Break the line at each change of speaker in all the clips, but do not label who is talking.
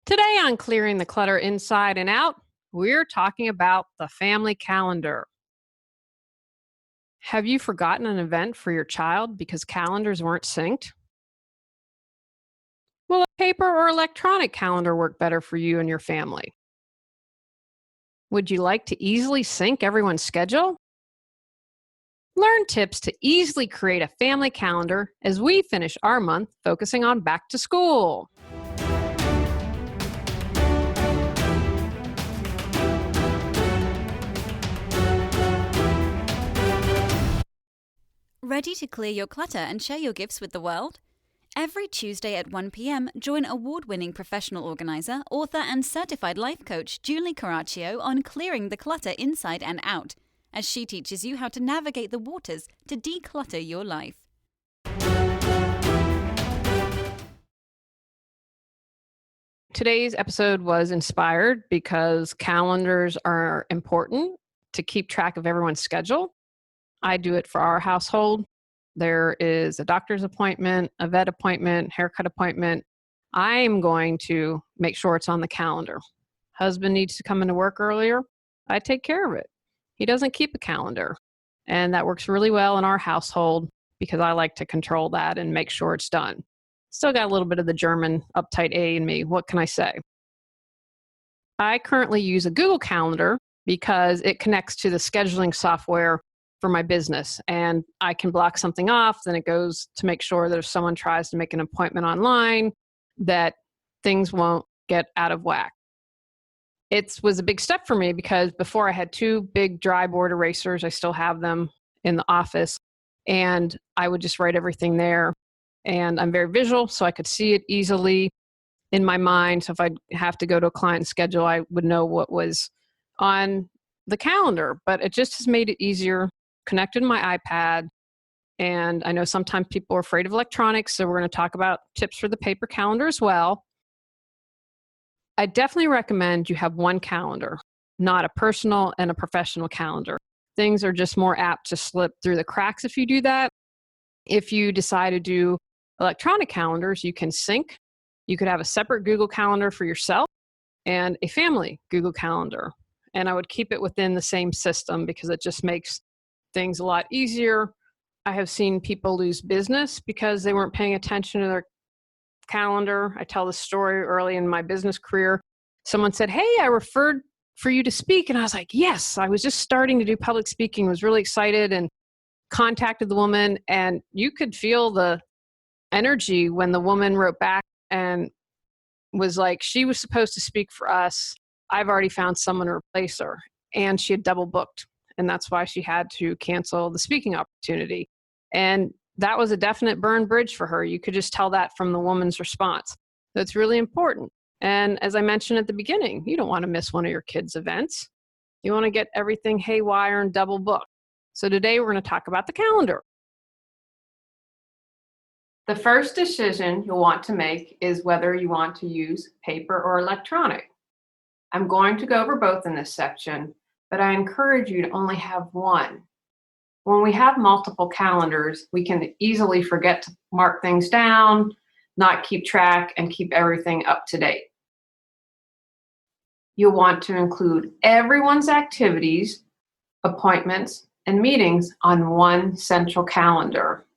Today on Clearing the Clutter Inside and Out, we're talking about the family calendar. Have you forgotten an event for your child because calendars weren't synced? Will a paper or electronic calendar work better for you and your family? Would you like to easily sync everyone's schedule? Learn tips to easily create a family calendar as we finish our month focusing on back to school.
Ready to clear your clutter and share your gifts with the world? Every Tuesday at 1 p.m., join award-winning professional organizer, author, and certified life coach Julie Coraccio on clearing the clutter inside and out, as she teaches you how to navigate the waters to declutter your life.
Today's episode was inspired because calendars are important to keep track of everyone's schedule. I do it for our household. There is a doctor's appointment, a vet appointment, haircut appointment. I am going to make sure it's on the calendar. Husband needs to come into work earlier. I take care of it. He doesn't keep a calendar. And that works really well in our household because I like to control that and make sure it's done. Still got a little bit of the German uptight A in me. What can I say? I currently use a Google Calendar because it connects to the scheduling software for my business, and I can block something off, then it goes to make sure that if someone tries to make an appointment online, that things won't get out of whack. It was a big step for me because before I had two big dry board erasers, I still have them in the office, and I would just write everything there. And I'm very visual, so I could see it easily in my mind. So if I have to go to a client schedule, I would know what was on the calendar, but it just has made it easier. Connected my iPad, and I know sometimes people are afraid of electronics, so we're going to talk about tips for the paper calendar as well. I definitely recommend you have one calendar, not a personal and a professional calendar. Things are just more apt to slip through the cracks if you do that. If you decide to do electronic calendars, you can sync. You could have a separate Google Calendar for yourself and a family Google Calendar. And I would keep it within the same system because it just makes things a lot easier. I have seen people lose business because they weren't paying attention to their calendar. I tell this story early in my business career. Someone said, "Hey, I referred for you to speak." And I was like, "Yes, I was just starting to do public speaking, was really excited," and contacted the woman. And you could feel the energy when the woman wrote back and was like, she was supposed to speak for us. I've already found someone to replace her. And she had double booked. And that's why she had to cancel the speaking opportunity. And that was a definite burned bridge for her. You could just tell that from the woman's response. So it's really important. And as I mentioned at the beginning, you don't want to miss one of your kids' events. You want to get everything haywire and double booked. So today we're going to talk about the calendar. The first decision you'll want to make is whether you want to use paper or electronic. I'm going to go over both in this section, but I encourage you to only have one. When we have multiple calendars, we can easily forget to mark things down, not keep track, and keep everything up to date. You'll want to include everyone's activities, appointments, and meetings on one central calendar.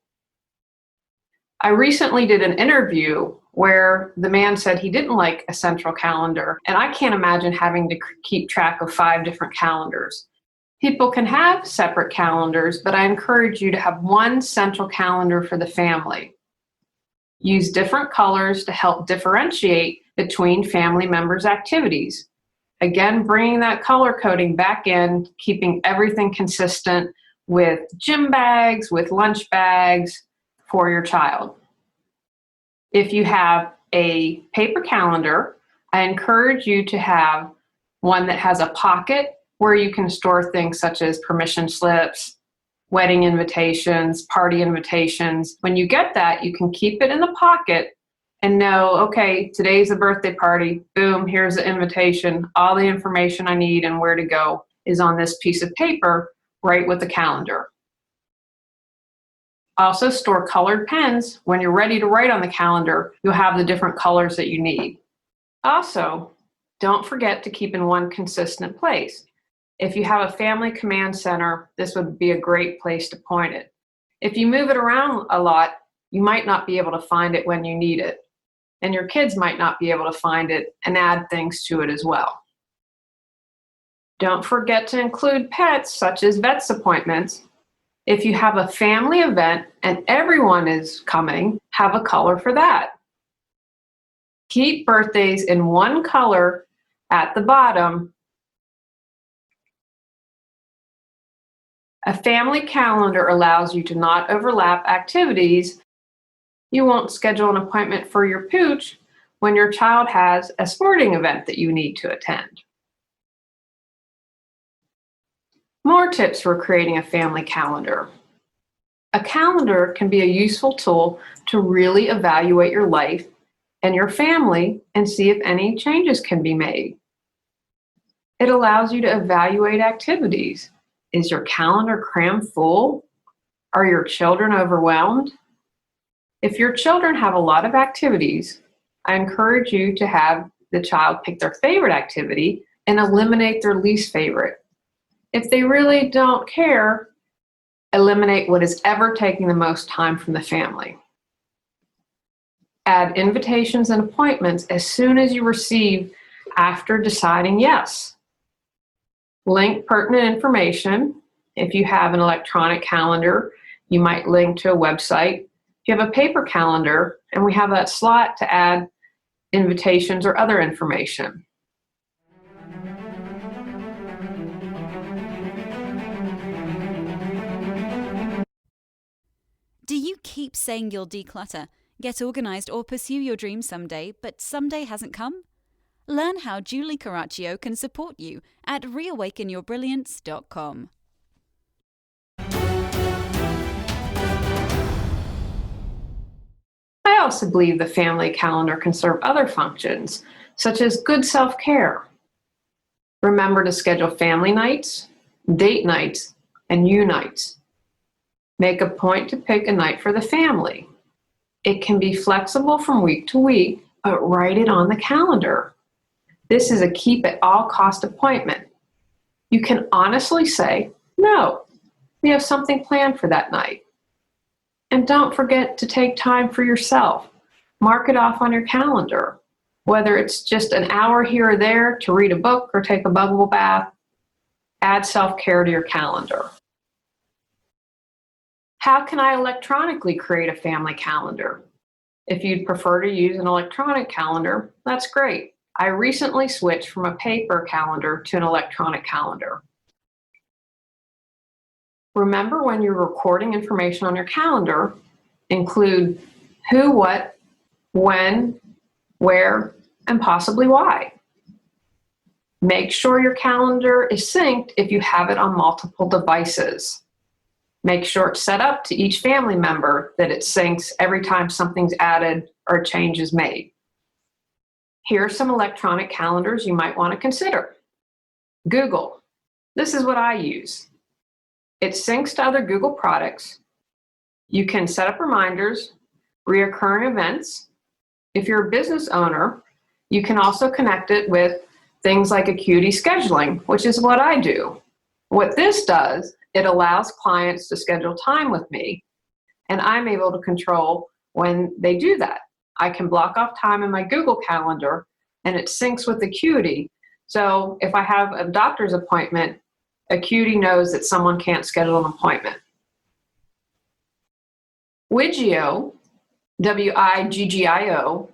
I recently did an interview where the man said he didn't like a central calendar, and I can't imagine having to keep track of 5 different calendars. People can have separate calendars, but I encourage you to have one central calendar for the family. Use different colors to help differentiate between family members' activities. Again, bringing that color coding back in, keeping everything consistent with gym bags, with lunch bags for your child. If you have a paper calendar, I encourage you to have one that has a pocket where you can store things such as permission slips, wedding invitations, party invitations. When you get that, you can keep it in the pocket and know, okay, today's a birthday party. Boom, here's the invitation. All the information I need and where to go is on this piece of paper right with the calendar. Also store colored pens. When you're ready to write on the calendar, you'll have the different colors that you need. Also, don't forget to keep in one consistent place. If you have a family command center, this would be a great place to point it. If you move it around a lot, you might not be able to find it when you need it, and your kids might not be able to find it and add things to it as well. Don't forget to include pets, such as vet's appointments. If you have a family event and everyone is coming, have a color for that. Keep birthdays in one color at the bottom. A family calendar allows you to not overlap activities. You won't schedule an appointment for your pooch when your child has a sporting event that you need to attend. More tips for creating a family calendar. A calendar can be a useful tool to really evaluate your life and your family and see if any changes can be made. It allows you to evaluate activities. Is your calendar crammed full? Are your children overwhelmed? If your children have a lot of activities, I encourage you to have the child pick their favorite activity and eliminate their least favorite. If they really don't care, eliminate what is ever taking the most time from the family. Add invitations and appointments as soon as you receive after deciding yes. Link pertinent information. If you have an electronic calendar, you might link to a website. If you have a paper calendar, and we have that slot to add invitations or other information.
Do you keep saying you'll declutter, get organized, or pursue your dreams someday, but someday hasn't come? Learn how Julie Coraccio can support you at reawakenyourbrilliance.com.
I also believe the family calendar can serve other functions, such as good self-care. Remember to schedule family nights, date nights, and you nights. Make a point to pick a night for the family. It can be flexible from week to week, but write it on the calendar. This is a keep at all cost appointment. You can honestly say, no, we have something planned for that night. And don't forget to take time for yourself. Mark it off on your calendar. Whether it's just an hour here or there to read a book or take a bubble bath, add self-care to your calendar. How can I electronically create a family calendar? If you'd prefer to use an electronic calendar, that's great. I recently switched from a paper calendar to an electronic calendar. Remember, when you're recording information on your calendar, include who, what, when, where, and possibly why. Make sure your calendar is synced if you have it on multiple devices. Make sure it's set up to each family member that it syncs every time something's added or a change is made. Here are some electronic calendars you might want to consider. Google. This is what I use. It syncs to other Google products. You can set up reminders, reoccurring events. If you're a business owner, you can also connect it with things like Acuity scheduling, which is what I do. What this does, it allows clients to schedule time with me, and I'm able to control when they do that. I can block off time in my Google Calendar, and it syncs with Acuity. So if I have a doctor's appointment, Acuity knows that someone can't schedule an appointment. Wigio, W-I-G-G-I-O,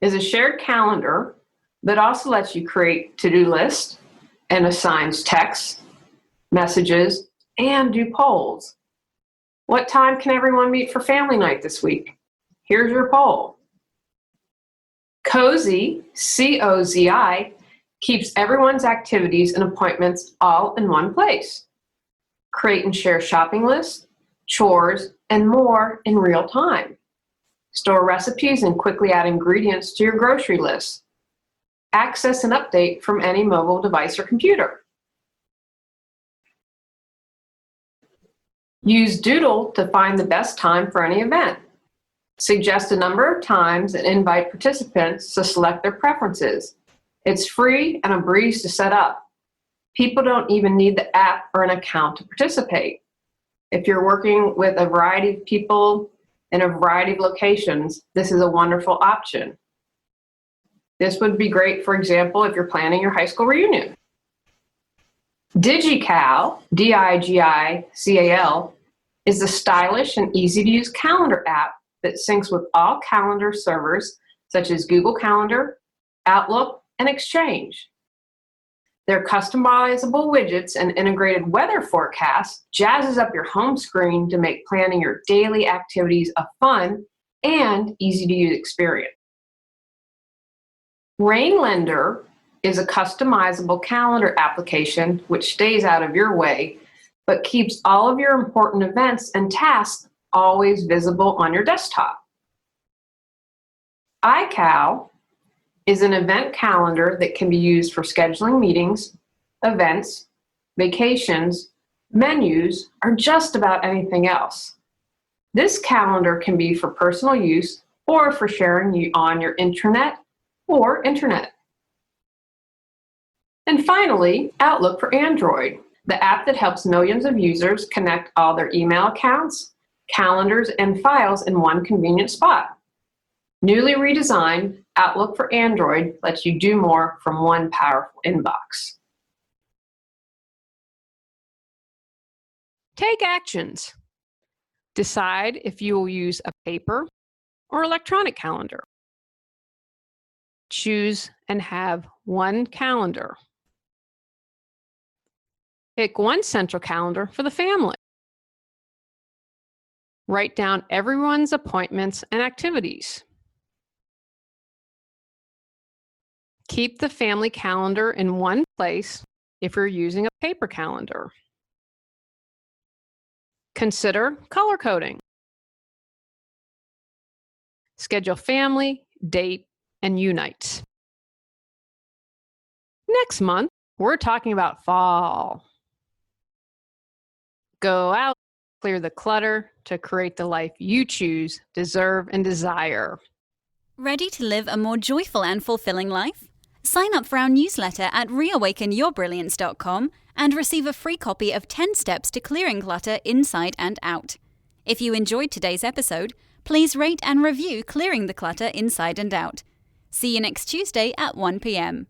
is a shared calendar that also lets you create to-do lists and assigns texts, messages, and do polls. What time can everyone meet for family night this week? Here's your poll. Cozy, C-O-Z-I, keeps everyone's activities and appointments all in one place. Create and share shopping lists, chores, and more in real time. Store recipes and quickly add ingredients to your grocery list. Access and update from any mobile device or computer. Use Doodle to find the best time for any event. Suggest a number of times and invite participants to select their preferences. It's free and a breeze to set up. People don't even need the app or an account to participate. If you're working with a variety of people in a variety of locations, this is a wonderful option. This would be great, for example, if you're planning your high school reunion. DigiCal, DIGICAL, is a stylish and easy-to-use calendar app that syncs with all calendar servers such as Google Calendar, Outlook, and Exchange. Their customizable widgets and integrated weather forecast jazzes up your home screen to make planning your daily activities a fun and easy-to-use experience. Rainlender is a customizable calendar application which stays out of your way but keeps all of your important events and tasks always visible on your desktop. iCal is an event calendar that can be used for scheduling meetings, events, vacations, menus, or just about anything else. This calendar can be for personal use or for sharing on your intranet or internet. And finally, Outlook for Android, the app that helps millions of users connect all their email accounts, calendars, and files in one convenient spot. Newly redesigned, Outlook for Android lets you do more from one powerful inbox. Take actions. Decide if you will use a paper or electronic calendar. Choose and have one calendar. Pick one central calendar for the family. Write down everyone's appointments and activities. Keep the family calendar in one place if you're using a paper calendar. Consider color coding. Schedule family, date, and unites. Next month, we're talking about fall. Go out, clear the clutter to create the life you choose, deserve, and desire.
Ready to live a more joyful and fulfilling life? Sign up for our newsletter at reawakenyourbrilliance.com and receive a free copy of 10 Steps to Clearing Clutter Inside and Out. If you enjoyed today's episode, please rate and review Clearing the Clutter Inside and Out. See you next Tuesday at 1 p.m.